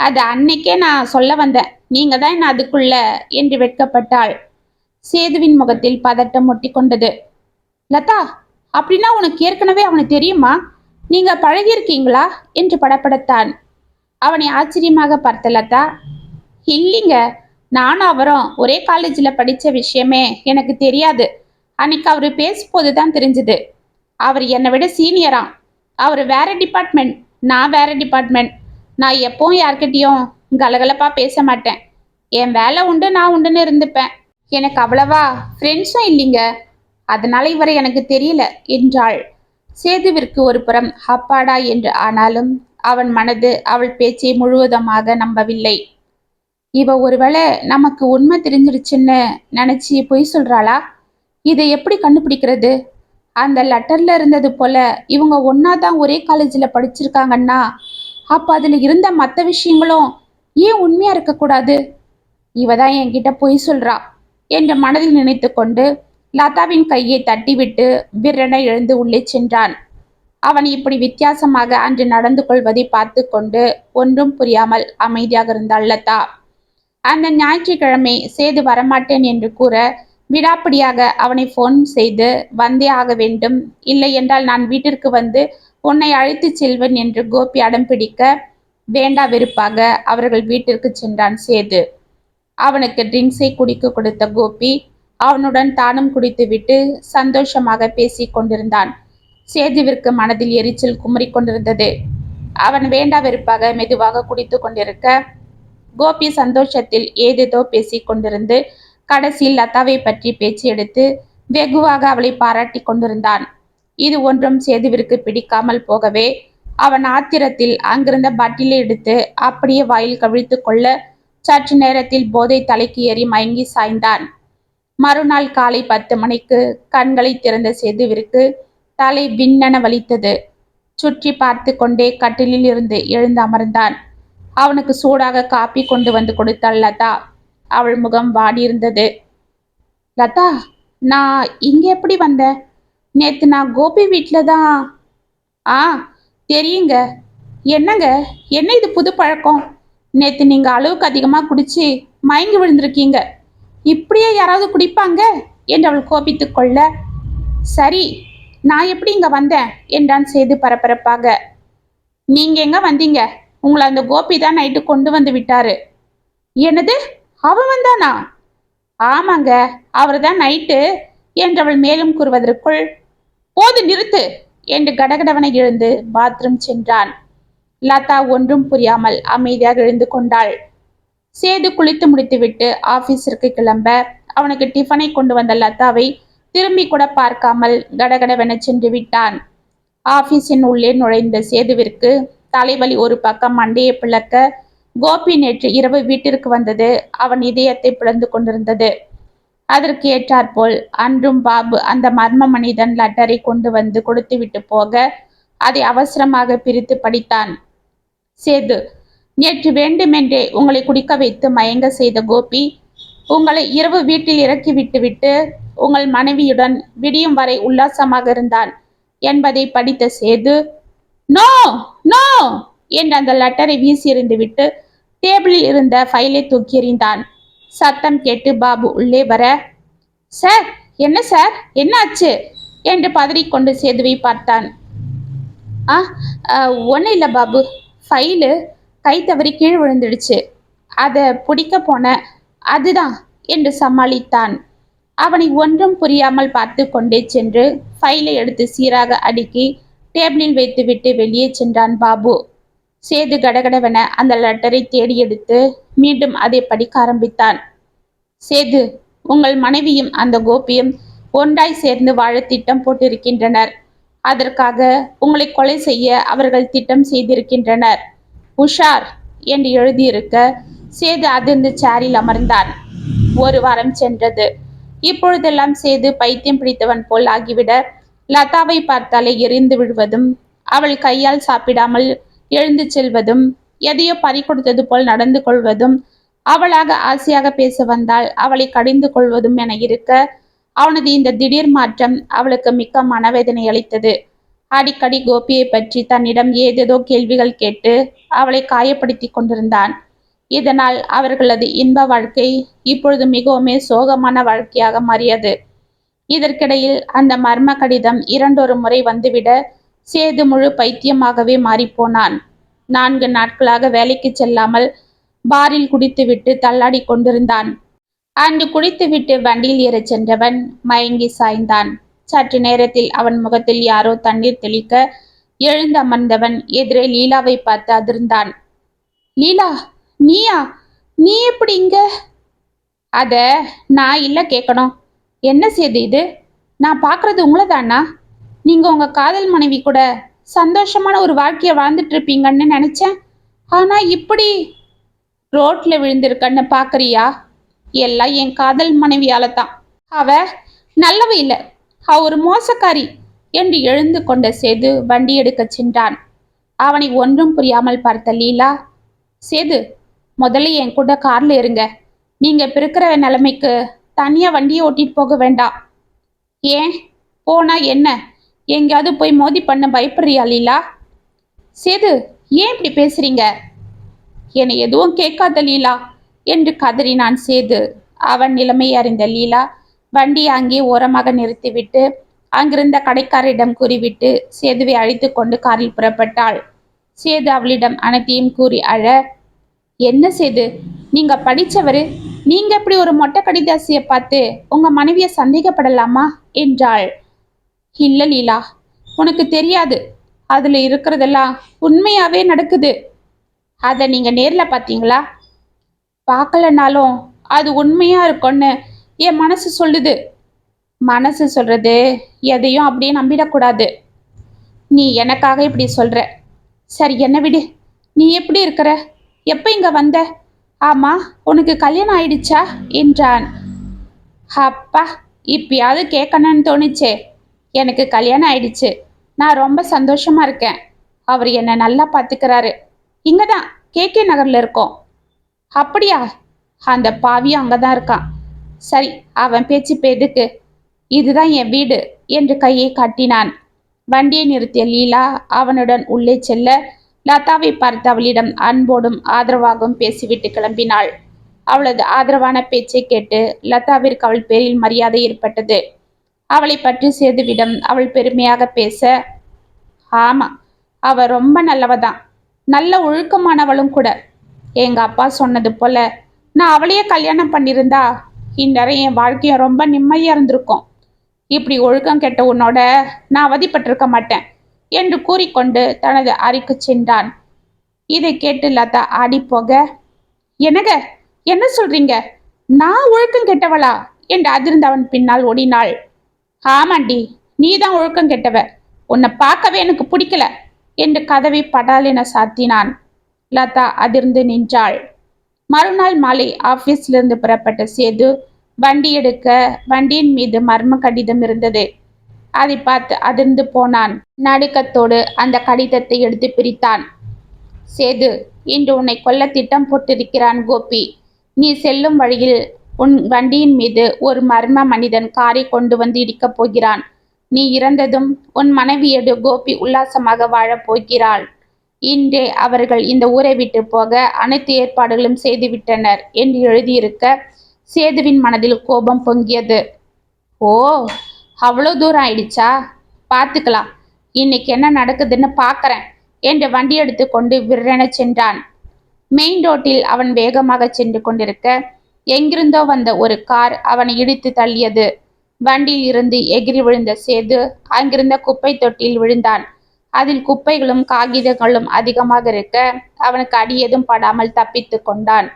அது அன்னைக்கே நான் சொல்ல வந்தேன், நீங்கள் தான் என்ன அதுக்குள்ள என்று வெட்கப்பட்டாள். சேதுவின் முகத்தில் பதட்டம் ஒட்டி கொண்டது. லதா, அப்படின்னா உனக்கு ஏற்கனவே அவனை தெரியுமா? நீங்கள் பழகியிருக்கீங்களா என்று படப்படத்தான். அவனை ஆச்சரியமாக பார்த்த லதா, இல்லைங்க, நானும் அவரும் ஒரே காலேஜில் படித்த விஷயமே எனக்கு தெரியாது. அன்னைக்கு அவர் பேசும்போது தான் தெரிஞ்சுது. அவர் என்னை விட சீனியராம். அவர் வேற டிபார்ட்மெண்ட், நான் வேற டிபார்ட்மெண்ட். நான் எப்பவும் யார்கிட்டையும் கலகலப்பாக பேச மாட்டேன். என் வேலை உண்டு, நான் உண்டுன்னு இருந்துப்பேன். எனக்கு அவ்வளவா ஃப்ரெண்ட்ஸும் இல்லைங்க. அதனால இவரை எனக்கு தெரியல என்றாள். சேதுவிற்கு ஒரு புறம் அப்பாடா என்று ஆனாலும் அவன் மனது அவள் பேச்சை முழுவதுமாக நம்பவில்லை. இவ ஒருவேளை நமக்கு உண்மை தெரிஞ்சிடுச்சுன்னு நினைச்சி பொய் சொல்றாளா? இதை எப்படி கண்டுபிடிக்கிறது? அந்த லெட்டர்ல இருந்தது போல இவங்க ஒன்னாதான் ஒரே காலேஜில் படிச்சிருக்காங்கன்னா அப்ப அதுல இருந்த மற்ற விஷயங்களும் ஏன் உண்மையா இருக்கக்கூடாது? இவ தான் என்கிட்ட பொய் சொல்றா என்று மனதில் நினைத்து கொண்டு லதாவின் கையை தட்டிவிட்டு விரண எழுந்து உள்ளே சென்றான். அவன் இப்படி வித்தியாசமாக அன்று நடந்து கொள்வதை பார்த்து கொண்டு ஒன்றும் புரியாமல் அமைதியாக இருந்தாள் லதா. அந்த ஞாயிற்றுக்கிழமை சேது வரமாட்டேன் என்று கூற விடாப்பிடியாக அவனை ஃபோன் செய்து வந்தே ஆக வேண்டும், இல்லை என்றால் நான் வீட்டிற்கு வந்து உன்னை அழைத்து செல்வேன் என்று கோபி அடம் பிடிக்க வேண்டா வெறுப்பாக அவர்கள் வீட்டிற்கு சென்றான் சேது. அவனுக்கு ட்ரிங்க்ஸை குடிக்க கொடுத்த கோபி அவனுடன் தானும் குடித்துவிட்டு சந்தோஷமாக பேசி கொண்டிருந்தான். சேதுவிற்கு மனதில் எரிச்சல் குமரி கொண்டிருந்தது. அவன் வேண்டா வெறுப்பாக மெதுவாக குடித்து கொண்டிருக்க கோபி சந்தோஷத்தில் ஏதேதோ பேசி கொண்டிருந்து கடைசியில் லதாவை பற்றி பேச்சு எடுத்து வெகுவாக அவளை பாராட்டி கொண்டிருந்தான். இது ஒன்றும் சேதுவிற்கு பிடிக்காமல் போகவே அவன் ஆத்திரத்தில் அங்கிருந்த பாட்டிலை எடுத்து அப்படியே வாயில் கவிழ்த்து கொள்ள சற்று நேரத்தில் போதை தலைக்கு ஏறி மயங்கி சாய்ந்தான். மறுநாள் காலை 10 மணிக்கு கண்களை திறந்த சேதுவிற்கு தலை விண்ணென வலித்தது. சுற்றி பார்த்து கொண்டே கட்டிலில் இருந்து எழுந்து அமர்ந்தான். அவனுக்கு சூடாக காப்பி கொண்டு வந்து கொடுத்தாள் லதா. அவள் முகம் வாடியிருந்தது. லதா, நான் இங்க எப்படி வந்தேன்? நேத்து நான் கோபி வீட்டில் தான். ஆ, தெரியுங்க. என்னங்க, என்ன இது புது பழக்கம்? நேத்து நீங்க அளவுக்கு அதிகமாக குடிச்சு மயங்கி விழுந்திருக்கீங்க. இப்படியே யாராவது குடிப்பாங்க என்று அவள் கோபித்து கொள்ள, சரி, நான் எப்படி இங்க வந்தேன் என்றான் சேது பரபரப்பாக. நீங்க எங்க வந்தீங்க? உங்களை அந்த கோபி தான் நைட்டு கொண்டு வந்து விட்டாரு. என்னது, அவன் வந்தானா? ஆமாங்க, அவர் தான் நைட்டு என்றவள் மேலும் கூறுவதற்குள், போது நிறுத்து என்று கடகடவனை எழுந்து பாத்ரூம் சென்றான். லதா ஒன்றும் புரியாமல் அமைதியாக எழுந்து கொண்டாள். சேது குளித்து முடித்துவிட்டு ஆபீஸிற்கு கிளம்ப அவனுக்கு டிஃபனை கொண்டு வந்த லதாவை திரும்பி கூட பார்க்காமல் கடகடவென சென்று விட்டான். ஆபீஸின் உள்ளே நுழைந்த சேதுவிற்கு தலைவலி ஒரு பக்கம் மண்டையை பிளக்க கோபி நேற்று இரவு வீட்டிற்கு வந்தது அவன் இதயத்தை பிளந்து கொண்டிருந்தது. அதற்கு ஏற்றாற்போல் அன்றும் பாபு அந்த மர்ம மனிதன் லெட்டரை கொண்டு வந்து கொடுத்துவிட்டு போக அதை அவசரமாக பிரித்து படித்தான். சேது, நேற்று வேண்டுமென்றே உங்களை குடிக்க வைத்து மயங்க செய்த கோபி உங்களை இரவு வீட்டில் இறக்கி விட்டுவிட்டு உங்கள் மனைவியுடன் விடியும் வரை உல்லாசமாக இருந்தான் என்பதை படித்த சேது, நோ நோ என்று அந்த லெட்டரை வீசி எறிந்துவிட்டு டேபிளில் இருந்த ஃபைலை தூக்கி எறிந்தான். சத்தம் கேட்டு பாபு உள்ளே வர, சார், என்ன சார், என்ன ஆச்சு என்று பதறிக்கொண்டு சேதுவை பார்த்தான். ஒன்றும் இல்லை பாபு, ஃபைலு கை தவறி கீழ் விழுந்துடுச்சு, அதை பிடிக்க போன, அதுதான் என்று சமாளித்தான். அவனை ஒன்றும் புரியாமல் பார்த்து கொண்டே சென்று ஃபைலை எடுத்து சீராக அடுக்கி டேபிளில் வைத்துவிட்டு வெளியே சென்றான் பாபு. சேது கடகடவென அந்த லெட்டரை தேடி எடுத்து மீண்டும் அதை படிக்க ஆரம்பித்தான். சேது, உங்கள் மனைவியும் அந்த கோபியும் ஒன்றாய் சேர்ந்து வாழ திட்டம் போட்டிருக்கின்றனர். அதற்காக உங்களை கொலை செய்ய அவர்கள் திட்டம் செய்திருக்கின்றனர். உஷார் என்று எழுதியிருக்க சேது அதிர்ந்து சேரில் அமர்ந்தான். 1 வாரம் சென்றது. இப்பொழுதெல்லாம் சேது பைத்தியம் பிடித்தவன் போல் ஆகிவிட லதாவை பார்த்தாலே எரிந்து விழுவதும், அவள் கையால் சாப்பிடாமல் எழுந்து செல்வதும், எதையோ பறி கொடுத்தது போல் நடந்து கொள்வதும், அவளாக ஆசையாக பேச வந்தால் அவளை கடிந்து கொள்வதும் என இருக்க, அவனது இந்த திடீர் மாற்றம் அவளுக்கு மிக்க மனவேதனை அளித்தது. அடிக்கடி கோபியை பற்றி தன்னிடம் ஏதேதோ கேள்விகள் கேட்டு அவளை காயப்படுத்தி கொண்டிருந்தான். இதனால் அவர்களது இன்ப வாழ்க்கை இப்பொழுது மிகவுமே சோகமான வாழ்க்கையாக மாறியது. இதற்கிடையில் அந்த மர்ம கடிதம் இரண்டொரு முறை வந்துவிட சேது முழு பைத்தியமாகவே மாறிப்போனான். 4 நாட்களாக வேலைக்கு செல்லாமல் பாரில் குடித்துவிட்டு தள்ளாடி கொண்டிருந்தான். அன்று குடித்துவிட்டு வண்டியில் ஏறச் சென்றவன் மயங்கி சாய்ந்தான். சற்று நேரத்தில் அவன் முகத்தில் யாரோ தண்ணீர் தெளிக்க எழுந்து அமர்ந்தவன் எதிரே லீலாவை பார்த்து அதிர்ந்தான். லீலா, நீயா? நீ எப்படி இங்க? அத நான் இல்ல கேட்கணும். என்ன சேது இது? நான் பார்க்கறது உங்களை தானா? நீங்க உங்க காதல் மனைவி கூட சந்தோஷமான ஒரு வாழ்க்கையை வாழ்ந்துட்டு இருப்பீங்கன்னு நினைச்சேன். ஆனா இப்படி ரோட்ல விழுந்திருக்கன்னு பாக்குறியா? எல்லாம் என் காதல் மனைவியால தான். அவ நல்லவ இல்ல, அவ ஒரு மோசக்காரி என்று எழுந்து கொண்ட சேது வண்டி எடுக்க சென்றான். அவனை ஒன்றும் புரியாமல் பார்த்த லீலா, சேது, முதல்ல என் கூட கார்ல இருங்க. நீங்க இப்ப இருக்கிற நிலைமைக்கு தனியா வண்டியை ஓட்டிட்டு போக வேண்டாம். ஏன்? போனா என்ன? எங்கேயாவது போய் மோதி பண்ண பயப்படுறியா லீலா? சேது, ஏன் இப்படி பேசுறீங்க? என்னை எதுவும் கேட்காத லீலா என்று கதறினான் சேது. அவன் நிலைமை அறிந்த லீலா வண்டியை அங்கே ஓரமாக நிறுத்திவிட்டு அங்கிருந்த கடைக்காரரிடம் கூறிவிட்டு சேதுவை அழைத்து கொண்டு காரில் புறப்பட்டாள். சேது அவளிடம் அனைத்தையும் கூறி அழ, என்ன சேது, நீங்க படிச்சவரு, நீங்க எப்படி ஒரு மொட்டை கடிதாசிய பார்த்து உங்க மனைவிய சந்தேகப்படலாமா என்றாள். இல்ல லீலா, உனக்கு தெரியாது, அதுல இருக்கிறதெல்லாம் உண்மையாவே நடக்குது. அதை நீங்க நேர்ல பார்த்தீங்களா? பார்க்கலனாலும் அது உண்மையா இருக்கும்னு என் மனசு சொல்லுது. மனசு சொல்றது எதையும் அப்படியே நம்பிடக்கூடாது. நீ எனக்காக இப்படி சொல்ற. சரி, என்ன விடு. நீ எப்படி இருக்கிற? எப்ப இங்க வந்த? ஆமா, உனக்கு கல்யாணம் ஆயிடுச்சா என்றான். அப்பா, இப்பயாவது கேட்கணும்னு தோணுச்சே. எனக்கு கல்யாணம் ஆயிடுச்சு. நான் ரொம்ப சந்தோஷமா இருக்கேன். அவர் என்னை நல்லா பார்த்துக்கிறாரு. இங்கதான் KK நகர்ல இருக்கோம். அப்படியா? அந்த பாவியும் அங்கதான் இருக்கான். சரி, அவன் பேச்சு எதுக்கு? இதுதான் என் வீடு என்று கையை காட்டினான். வண்டியை நிறுத்திய லீலா அவனுடன் உள்ளே செல்ல லதாவை பார்த்து அவளிடம் அன்போடும் ஆதரவாகவும் பேசிவிட்டு கிளம்பினாள். அவளது ஆதரவான பேச்சை கேட்டு லதாவிற்கு அவள் பேரில் மரியாதை ஏற்பட்டது. அவளை பற்றி சேதுவிடம் அவள் பெருமையாக பேச, ஆமா, அவ ரொம்ப நல்லவதான், நல்ல ஒழுக்கமானவளும் கூட. எங்க அப்பா சொன்னது போல நான் அவளையே கல்யாணம் பண்ணியிருந்தா இந்நேரம் என் வாழ்க்கையும் ரொம்ப நிம்மதியா இருந்திருக்கும். இப்படி ஒழுக்கம் கெட்ட உன்னோட நான் அவதிப்பட்டிருக்க மாட்டேன் என்று கூறிக்கொண்டு தனது அறைக்கு சென்றான். இதை கேட்டு லதா ஆடி போக, என்னங்க, என்ன சொல்றீங்க? நான் ஒழுக்கம் கெட்டவளா என்று அதிர்ந்து அவன் பின்னால் ஓடினாள். ஆமாண்டி, நீதான் ஒழுக்கம் கெட்டவ. உன்னை பார்க்கவே எனக்கு பிடிக்கல என்று கதவை படால் என சாத்தினான். லதா அதிர்ந்து நின்றாள். மறுநாள் மாலை ஆபீஸிலிருந்து புறப்பட்ட சேது வண்டி எடுக்க வண்டியின் மீது மர்ம கடிதம் இருந்தது. அதை பார்த்து அதிர்ந்து போனான். நடுக்கத்தோடு அந்த கடிதத்தை எடுத்து பிரித்தான். சேது, இன்று உன்னை கொல்ல திட்டம் போட்டிருக்கிறான் கோபி. நீ செல்லும் வழியில் உன் வண்டியின் மீது ஒரு மர்ம மனிதன் காரை கொண்டு வந்து இடிக்கப் போகிறான். நீ இறந்ததும் உன் மனைவியோடு கோபி உல்லாசமாக வாழப் போகிறாள். இன்றே அவர்கள் இந்த ஊரை விட்டு போக அனைத்து ஏற்பாடுகளும் செய்துவிட்டனர் என்று எழுதியிருக்க சேதுவின் மனதில் கோபம் பொங்கியது. ஓ, அவ்வளோ தூரம் ஆயிடுச்சா? பார்த்துக்கலாம், இன்னைக்கு என்ன நடக்குதுன்னு பார்க்கறேன் என்று வண்டி எடுத்து கொண்டு விற்றென சென்றான். மெயின் ரோட்டில் அவன் வேகமாக சென்று கொண்டிருக்க எங்கிருந்தோ வந்த ஒரு கார் அவனை இடித்து தள்ளியது. வண்டியில் இருந்து எகிரி விழுந்த சேது அங்கிருந்த குப்பை தொட்டியில் விழுந்தான். அதில் குப்பைகளும் காகிதங்களும் அதிகமாக இருக்க அவனுக்கு அடி எதுவும் படாமல் தப்பித்து கொண்டான்.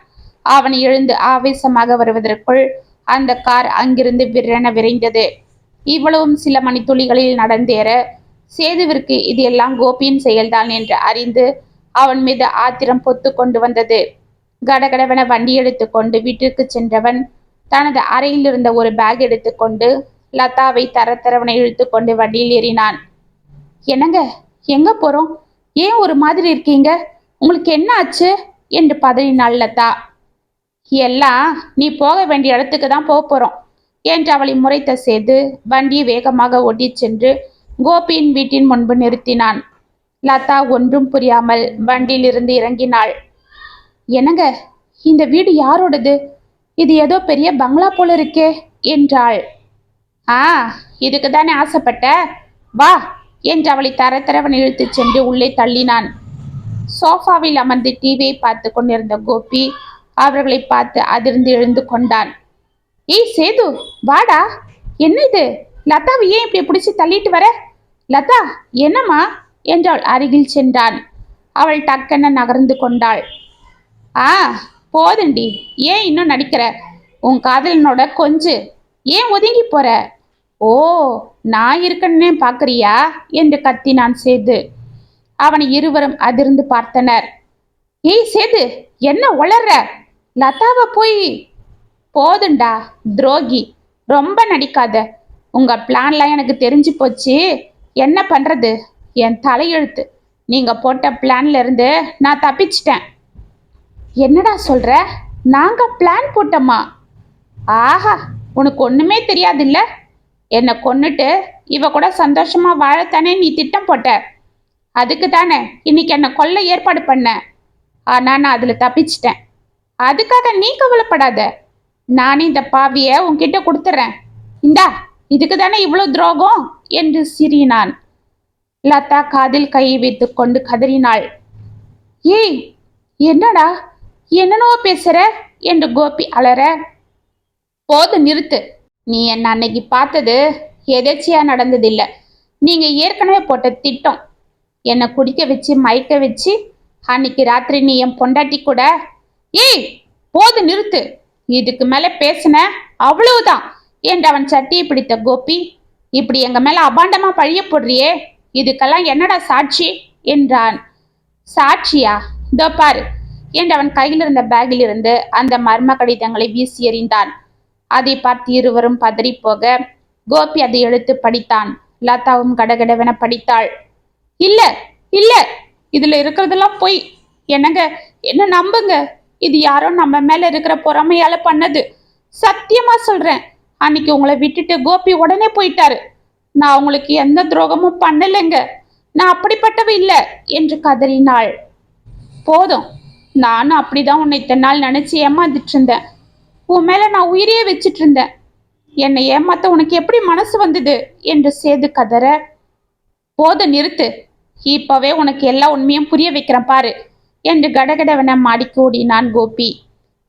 அவன் எழுந்து ஆவேசமாக வருவதற்குள் அந்த கார் அங்கிருந்து விற்றென விரைந்தது. இவ்வளவும் சில மணித்துளிகளில் நடந்தேற சேதுவிற்கு இது எல்லாம் கோபியின் செயல்தான் என்று அறிந்து அவன் மீது ஆத்திரம் பொத்து கொண்டு வந்தது. கடகடவென வண்டி எடுத்து கொண்டு வீட்டிற்கு சென்றவன் தனது அறையில் இருந்த ஒரு பேக் எடுத்துக்கொண்டு லதாவை தரத்தரவனை இழுத்து கொண்டு வண்டியில் ஏறினான். என்னங்க, எங்க போறோம்? ஏன் ஒரு மாதிரி இருக்கீங்க? உங்களுக்கு என்ன ஆச்சு என்று பதறினாள் லதா. எல்லாம் நீ போக வேண்டிய இடத்துக்கு தான் போறோம் என்று அவளை முறைத்த சேது வண்டியை வேகமாக ஓட்டிச் சென்று கோபியின் வீட்டின் முன்பு நிறுத்தினான். லதா ஒன்றும் புரியாமல் வண்டியில் இருந்து இறங்கினாள். என்னங்க, இந்த வீடு யாரோடது? இது ஏதோ பெரிய பங்களா போல இருக்கே என்றாள். ஆ, இதுக்கு தானே ஆசைப்பட்ட, வா என்று அவளை தரத்தரவன் இழுத்துச் சென்று உள்ளே தள்ளினான். சோஃபாவில் அமர்ந்து டிவியை பார்த்து கொண்டிருந்த கோபி அவர்களை பார்த்து அதிர்ந்து எழுந்து கொண்டான். ஏய் சேது, வாடா. என்ன இது? லதாவை ஏன் இப்படி பிடிச்சி தள்ளிட்டு வர? லதா, என்னம்மா என்று அவள் அருகில் சென்றான். அவள் டக்கென நகர்ந்து கொண்டாள். ஆ, போதுண்டி, ஏன் இன்னும் நடிக்கிற? உன் காதலனோட கொஞ்சு, ஏன் ஒதுங்கி போற? ஓ, நான் இருக்கன்னே பாக்குறியா என்று கத்தினான் சேது. அவனை இருவரும் அதிர்ந்து பார்த்தனர். ஏய் சேது, என்ன உளர்ற? லதாவை போய். போதுண்டா துரோகி, ரொம்ப நடிக்காத. உங்க பிளான்லாம் எனக்கு தெரிஞ்சு போச்சு. என்ன பண்றது? என் தலையெழுத்து. நீங்க போட்ட பிளான்ல இருந்து நான் தப்பிச்சிட்டேன். என்னடா சொல்ற? நாங்க பிளான் போட்டோமா? ஆஹா, உனக்கு ஒண்ணுமே தெரியாதுல்ல. என்னை கொன்னுட்டு இவ கூட சந்தோஷமா வாழத்தானே நீ திட்டம் போட்ட. அதுக்கு தானே இன்னைக்கு என்னை கொல்ல ஏற்பாடு பண்ண. ஆனா நான் அதுல தப்பிச்சிட்டேன். அதுக்காக நீ கவலைப்படாத. நானே இந்த பாவிய உன்கிட்ட கொடுத்துறேன். இந்தா, இதுக்கு தானே இவ்வளவு துரோகம் என்று சிரினான். லதா காதில் கையை வைத்துக் கொண்டு கதறினாள். ஏய், என்னடா என்னனோ பேசுற என்று கோபி அலற. போது நிறுத்து. நீ என்ன அன்னைக்கு பார்த்தது எதேச்சியா நடந்ததில்லை. நீங்க ஏற்கனவே போட்ட திட்டம். என்னை குடிக்க வச்சு மயக்க வச்சு அன்னைக்கு ராத்திரி நீ என் பொண்டாட்டி கூட. ஏய், போது நிறுத்து. இதுக்கு மேல பேசின அவ்வளவுதான் என்று அவன் சட்டியை பிடித்த கோபி. இப்படி எங்க மேல அபாண்டமா பழிய போடுறியே, இதுக்கெல்லாம் என்னடா சாட்சி என்றான். சாட்சியா? இதோ பாரு என்று அவன் கையில் இருந்த பேக்கில் இருந்து அந்த மர்ம கடிதங்களை வீசி எறிந்தான். அதை பார்த்து இருவரும் பதறி போக கோபி அதை எடுத்து படித்தான். லதாவும் கடகடவென படித்தாள். இல்ல இல்ல, இதுல இருக்கிறதெல்லாம் பொய். என்னங்க, என்ன நம்புங்க. இது யாரோ நம்ம மேல இருக்கிற பொறாமையால பண்ணது. சத்தியமா சொல்றேன். அன்னைக்கு உங்களை விட்டுட்டு கோபி உடனே போயிட்டாரு. நான் உங்களுக்கு எந்த துரோகமும் பண்ணலைங்க. நான் அப்படிப்பட்டவ இல்ல என்று கதறினாள். போதும், நானும் அப்படிதான் உன்னை இத்தனை நாள் நினைச்சு ஏமாந்துட்டு இருந்தேன். உன் மேல நான் உயிரையே வச்சிட்டு இருந்தேன். என்னை ஏமாத்த உனக்கு எப்படி மனசு வந்தது என்று சேது கதற. போது நிறுத்து. இப்பவே உனக்கு எல்லா உண்மையும் புரிய வைக்கிறேன் பாரு என்று கடகடவென மாடிக்கு ஓடினான் கோபி.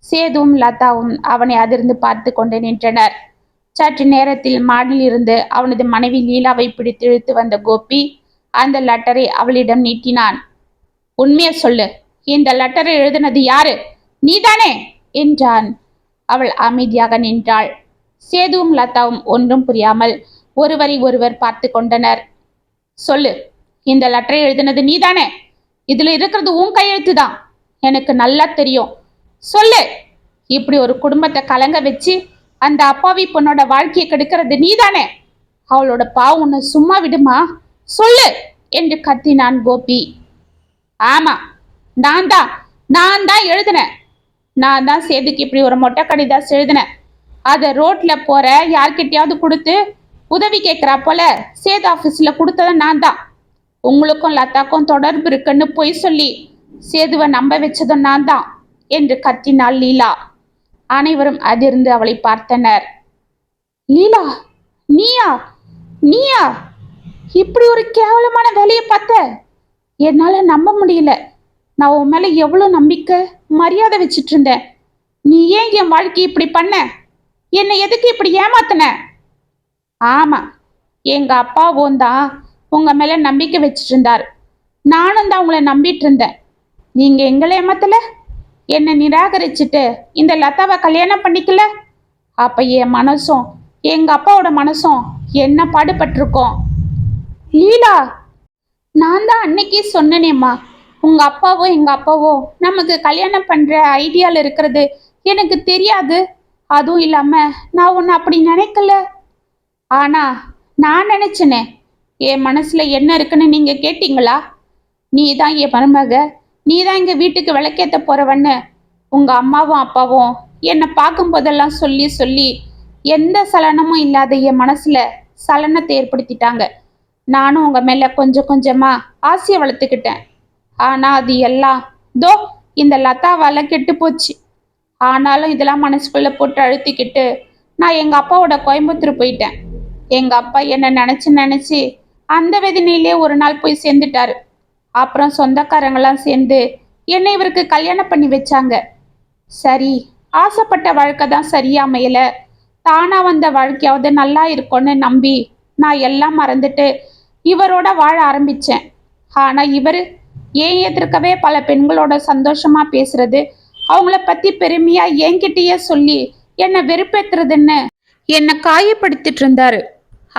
சேதுவும் லதாவும் அவனை அதிர்ந்து பார்த்து கொண்டு நின்றனர். சற்று நேரத்தில் மாடியில் இருந்து அவனது மனைவி லீலாவை பிடித்து இழுத்து வந்த கோபி அந்த லெட்டரை அவளிடம் நீட்டினான். உண்மையை சொல்லு, இந்த லெட்டரை எழுதினது யாரு? நீதானே என்றான். அவள் அமைதியாக நின்றாள். சேதுவும் லதாவும் ஒன்றும் புரியாமல் ஒருவரை ஒருவர் பார்த்து கொண்டனர். சொல்லு, இந்த லெட்டரை எழுதினது நீதானே? இதுல இருக்கிறது உன் கையெழுத்து தான். எனக்கு நல்லா தெரியும். சொல்லு. இப்படி ஒரு குடும்பத்தை கலங்க வச்சு அந்த அப்பாவி பொண்ணோட வாழ்க்கையை கெடுக்கிறது நீதானே? அவளோட பாவம் உன்னை சும்மா விடுமா? சொல்லு என்று கத்தினான் கோபி. ஆமா, நான் தான் எழுதினேன். நான் தான் சேதுக்கு இப்படி ஒரு மொட்டை கடிதாஸ் எழுதினேன். அதை ரோட்ல போற யார்கிட்டயாவது கொடுத்து உதவி கேட்கிறா போல சேது ஆபீஸ்ல கொடுத்தத நான் தான். உங்களுக்கும் லதாக்கும் தொடர்பு இருக்குன்னு பொய் சொல்லி சேதுவை நம்ப வச்சதும் நான் தான் என்று கத்தினாள் லீலா. அனைவரும் அதிர்ந்து அவளை பார்த்தனர். லீலா, நீயா நீயா இப்படி ஒரு கேவலமான வேலையை பார்த்த? என்னால நம்ப முடியல. நான் உன் மேல எவ்வளவு நம்பிக்கை மரியாதை வச்சிட்டு இருந்தேன். நீ ஏன் என் வாழ்க்கை இப்படி பண்ண? என்னை எதுக்கு இப்படி ஏமாத்தின? ஆமா, எங்க அப்பாவும் தான் உங்க மேல நம்பிக்கை வச்சிட்டு இருந்தார். நானும் தான் உங்களை நம்பிட்டு இருந்தேன். நீங்க எங்களை ஏமாத்தல. என்னை நிராகரிச்சுட்டு இந்த லதாவை கல்யாணம் பண்ணிக்கல. அப்ப என் மனசும் எங்க அப்பாவோட மனசும் என்ன பாடுபட்டிருக்கோம். லீலா, நான் தான் அன்னைக்கே சொன்னேனேம்மா, உங்க அப்பாவோ எங்க அப்பாவோ நமக்கு கல்யாணம் பண்ற ஐடியால இருக்கிறது எனக்கு தெரியாது. அதுவும் இல்லாம நான் உன்னை அப்படி நினைக்கல. ஆனா நான் நினைச்சனே. என் மனசுல என்ன இருக்குன்னு நீங்க கேட்டீங்களா? நீ தான் என் மருமக, நீ தான் எங்க வீட்டுக்கு விளக்கேத்த போறவன்னு உங்க அம்மாவும் அப்பாவும் என்னை பார்க்கும் போதெல்லாம் சொல்லி சொல்லி எந்த சலனமும் இல்லாத என் மனசுல சலனத்தை ஏற்படுத்திட்டாங்க. நானும் உங்க மேல கொஞ்சம் கொஞ்சமா ஆசையை வளர்த்துக்கிட்டேன். ஆனா அது எல்லாம் தோ இந்த லதாவால கெட்டு போச்சு. ஆனாலும் இதெல்லாம் மனசுக்குள்ள போட்டு அழுத்திக்கிட்டு நான் எங்க அப்பாவோட கோயம்புத்தூர் போயிட்டேன். எங்க அப்பா என்ன நினைச்சு நினைச்சு அந்த வேதனையிலே ஒரு நாள் போய் சேர்ந்துட்டாரு. அப்புறம் சொந்தக்காரங்கெல்லாம் சேர்ந்து என்னை இவருக்கு கல்யாணம் பண்ணி வச்சாங்க. சரி, ஆசைப்பட்ட வாழ்க்கை தான் சரியா அமையல, தானா வந்த வாழ்க்கையாவது நல்லா இருக்கும்னு நம்பி நான் எல்லாம் மறந்துட்டு இவரோட வாழ ஆரம்பிச்சேன். ஆனா இவரு ஏன் எதிர்க்கவே பல பெண்களோட சந்தோஷமா பேசுறது, அவங்கள பத்தி பெருமையா என்கிட்டயே சொல்லி என்னை வெறுப்பேத்துறதுன்னு என்னை காயப்படுத்திட்டு இருந்தாரு.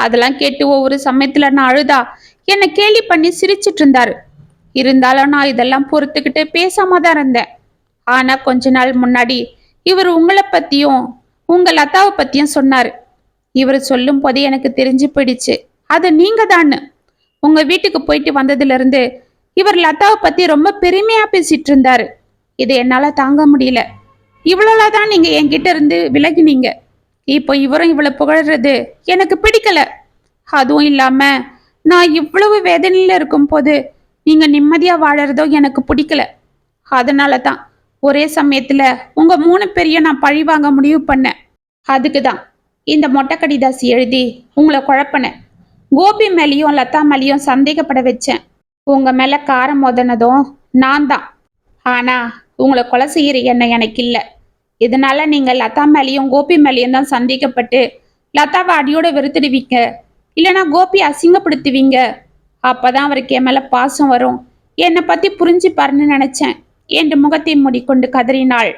அதெல்லாம் கேட்டு ஒவ்வொரு சமயத்துல நான் அழுதா என்னை கேலி பண்ணி சிரிச்சிட்டு இருந்தாரு. இருந்தாலும் நான் இதெல்லாம் பொறுத்துக்கிட்டு பேசாம தான் இருந்தேன். ஆனா கொஞ்ச நாள் முன்னாடி இவர் உங்களை பத்தியும் உங்க லதாவை பத்தியும் சொன்னாரு. இவர் சொல்லும் போதே எனக்கு தெரிஞ்சு போயிடுச்சு அது நீங்க தான்னு. உங்க வீட்டுக்கு போயிட்டு வந்ததுல இருந்து இவர் லதாவை பத்தி ரொம்ப பெருமையா பேசிட்டு இருந்தாரு. இதை என்னால தாங்க முடியல. இவ்வளவுதான் நீங்க என்கிட்ட இருந்து விலகினீங்க. இப்போ இவரும் இவ்வளவு புகழ்றது எனக்கு பிடிக்கல. அதுவும் இல்லாம நான் இவ்வளவு வேதனையில இருக்கும் போது நீங்க நிம்மதியா வாழறதோ எனக்கு பிடிக்கல. அதனால தான் ஒரே சமயத்துல உங்க 3 பேரையும் நான் பழி வாங்க முடிவு பண்ணேன். அதுக்கு தான் இந்த மொட்டை கடிதாசி எழுதி உங்களை குழப்பினேன். கோபி மேலேயும் லதா மேலேயும் சந்தேகப்பட வச்சேன். உங்க மேல காரம் மோதனதும் நான் தான். ஆனா உங்களை கொலை செய்யற எண்ணம் எனக்கு இல்லை. இதனால நீங்க லதா மேலேயும் கோபி மேலேயும் தான் சந்தேகப்பட்டு லதாவை அடியோட வெறுத்துடுவீங்க, இல்லைன்னா கோபி அசிங்கப்படுத்துவீங்க. அப்பதான் அவருக்கு என் மேல பாசம் வரும், என்னை பத்தி புரிஞ்சுப்பாருன்னு நினைச்சேன் என்று முகத்தை மூடிக்கொண்டு கதறினாள்.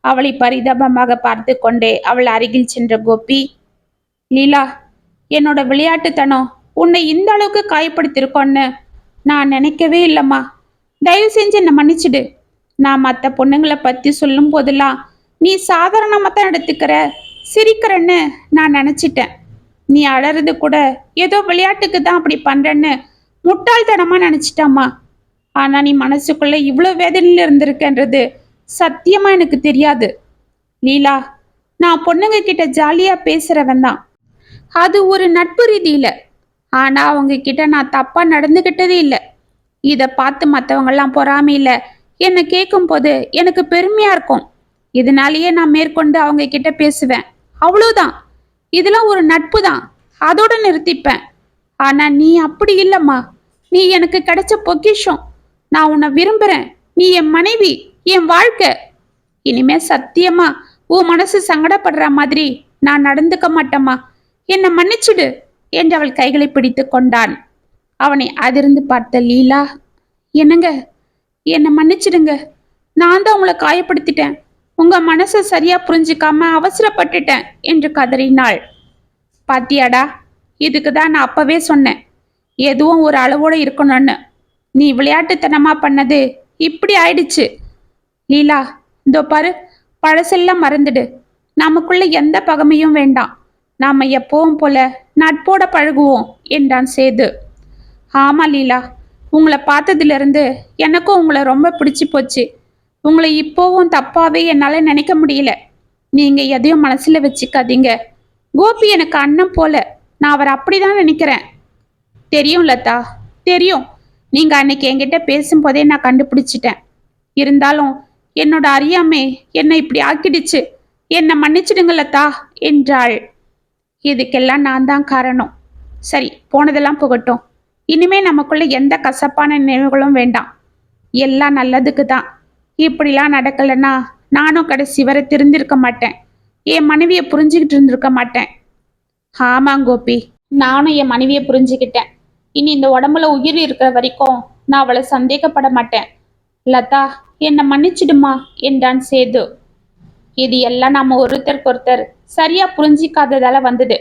அவளை பரிதாபமாக பார்த்து கொண்டே அவள் அருகில் சென்ற கோபி, லீலா, என்னோட விளையாட்டுத்தனம் உன்னை இந்த அளவுக்கு காயப்படுத்திருக்கோன்னு நான் நினைக்கவே இல்லைம்மா. தயவு செஞ்சு என்னை மன்னிச்சிடு. நான் மற்ற பொண்ணுங்களை பத்தி சொல்லும் போதெல்லாம் நீ சாதாரணமாக தான் எடுத்துக்கிற, சிரிக்கிறன்னு நான் நினச்சிட்டேன். நீ அழறது கூட ஏதோ விளையாட்டுக்கு தான் அப்படி பண்றேன்னு முட்டாள்தனமா நினைச்சிட்டாமா. ஆனா நீ மனசுக்குள்ள இவ்வளோ வேதனையில இருந்திருக்கன்றது சத்தியமா எனக்கு தெரியாது. லீலா, நான் பொண்ணுங்க கிட்ட ஜாலியா பேசுறவன் தான், அது ஒரு நட்பு ரீதியில. ஆனா அவங்க கிட்ட நான் தப்பா நடந்துகிட்டதே இல்லை. இதை பார்த்து மற்றவங்கெல்லாம் பொறாமையில என்னை கேட்கும் போது எனக்கு பெருமையா இருக்கும். இதனாலேயே நான் மேற்கொண்டு அவங்க கிட்ட பேசுவேன், அவ்வளோதான். இதெல்லாம் ஒரு நட்பு தான், அதோட நிறுத்திப்பேன். ஆனா நீ அப்படி இல்லம்மா. நீ எனக்கு கிடைச்ச பொக்கிஷம். நான் உன்னை விரும்புறேன். நீ என் மனைவி, என் வாழ்க்கை. இனிமே சத்தியமா உன் மனசு சங்கடப்படுற மாதிரி நான் நடந்துக்க மாட்டேம்மா. என்னை மன்னிச்சுடு என்று அவள் கைகளை பிடித்து கொண்டான். அவனை அதிர்ந்து பார்த்த லீலா, என்னங்க, என்னை மன்னிச்சிடுங்க. நான் தான் உங்களை காயப்படுத்திட்டேன். உங்க மனசை சரியா புரிஞ்சுக்காம அவசரப்பட்டுட்டேன் என்று கதறினாள். பாத்தியாடா, இதுக்கு தான் நான் அப்பவே சொன்னேன், எதுவும் ஒரு அளவோட இருக்கணும்னு. நீ விளையாட்டுத்தனமா பண்ணது இப்படி ஆயிடுச்சு. லீலா, இதோ பாரு, பழசெல்லாம் மறந்துடு. நமக்குள்ள எந்த பகமையும் வேண்டாம். நாம எப்பவும் போல நட்போட பழகுவோம் என்றான் சேது. ஆமா லீலா, உங்களை பார்த்ததுல இருந்து எனக்கும் உங்களை ரொம்ப பிடிச்சி போச்சு. உங்களை இப்போவும் தப்பாவே என்னால நினைக்க முடியல. நீங்க எதையும் மனசுல வச்சுக்காதீங்க. கோபி எனக்கு அண்ணன் போல, நான் அவரை அப்படிதான் நினைக்கிறேன். தெரியும் லதா, தெரியும். நீங்க அன்னைக்கு என்கிட்ட பேசும்போதே நான் கண்டுபிடிச்சிட்டேன். இருந்தாலும் என்னோட அறியாமை என்னை இப்படி ஆக்கிடுச்சு. என்னை மன்னிச்சிடுங்க லதா என்றாள். இதுக்கெல்லாம் நான் தான் காரணம். சரி, போனதெல்லாம் போகட்டும். இனிமே நமக்குள்ள எந்த கசப்பான நினைவுகளும் வேண்டாம். எல்லாம் நல்லதுக்கு தான். இப்படிலாம் நடக்கலைன்னா நானும் கடைசி வரை திருந்திருக்க மாட்டேன். என் மனைவியை புரிஞ்சுக்கிட்டு இருந்திருக்க மாட்டேன். ஆமாம் கோபி, நானும் என் மனைவியை புரிஞ்சுக்கிட்டேன். இனி இந்த உடம்புல உயிர் இருக்கிற வரைக்கும் நான் அவளை சந்தேகப்பட மாட்டேன். லதா, என்னை மன்னிச்சிடுமா என்றான் சேது. இது எல்லாம் நாம ஒருத்தருக்கு ஒருத்தர் சரியா புரிஞ்சிக்காததால வந்தது.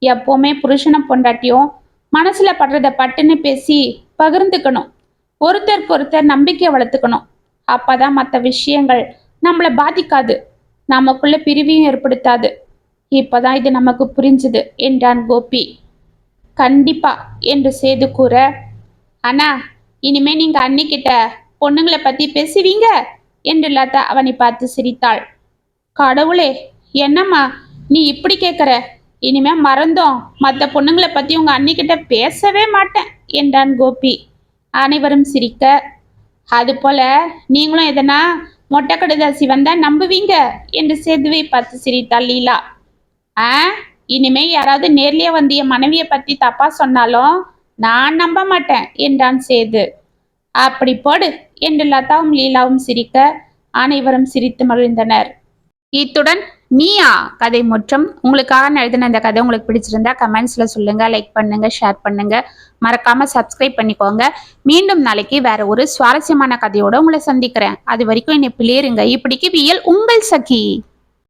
எப்பவுமே புருஷனை பொண்டாட்டியும் மனசுல படுறத பட்டுன்னு பேசி பகிர்ந்துக்கணும். ஒருத்தருக்கு ஒருத்தர் நம்பிக்கை வளர்த்துக்கணும். அப்பதான் மற்ற விஷயங்கள் நம்மளை பாதிக்காது. நமக்குள்ள பிரிவையும் ஏற்படுத்தாது. இப்பதான் இது நமக்கு புரிஞ்சுது என்றான் கோபி. கண்டிப்பா என்று சேது கூற, அண்ணா இனிமே நீங்க அன்னிக்கிட்ட பொண்ணுங்களை பத்தி பேசுவீங்க என்று லதா அவனை பார்த்து சிரித்தாள். கடவுளே, என்னம்மா நீ இப்படி கேட்குற? இனிமே மறந்தோம், மற்ற பொண்ணுங்களை பத்தி உங்க அன்னிக்கிட்ட பேசவே மாட்டேன் என்றான் கோபி. அனைவரும் சிரிக்க, அது போல நீங்களும் எதனா மொட்டை கடுதாசி வந்தா நம்புவீங்க என்று சேதுவை பார்த்து சிரித்தாள் லீலா. ஆ, இனிமே யாராவது நேர்லயே வந்து என் மனைவியை பத்தி தப்பா சொன்னாலும் நான் நம்ப மாட்டேன் என்றான் சேது. அப்படி போடு என்று லதாவும் லீலாவும் சிரிக்க அனைவரும் சிரித்து மகிழ்ந்தனர். இத்துடன் நீயா கதை முற்றம். உங்களுக்காக நான் எழுதின இந்த கதை உங்களுக்கு பிடிச்சிருந்தா கமெண்ட்ஸ்ல சொல்லுங்க, லைக் பண்ணுங்க, ஷேர் பண்ணுங்க, மறக்காம சப்ஸ்கிரைப் பண்ணிக்கோங்க. மீண்டும் நாளைக்கு வேற ஒரு சுவாரஸ்யமான கதையோட உங்களை சந்திக்கிறேன். அது வரைக்கும் என்னை பிள்ளைருங்க. இப்படிக்கு வியல் உங்கள் சகி.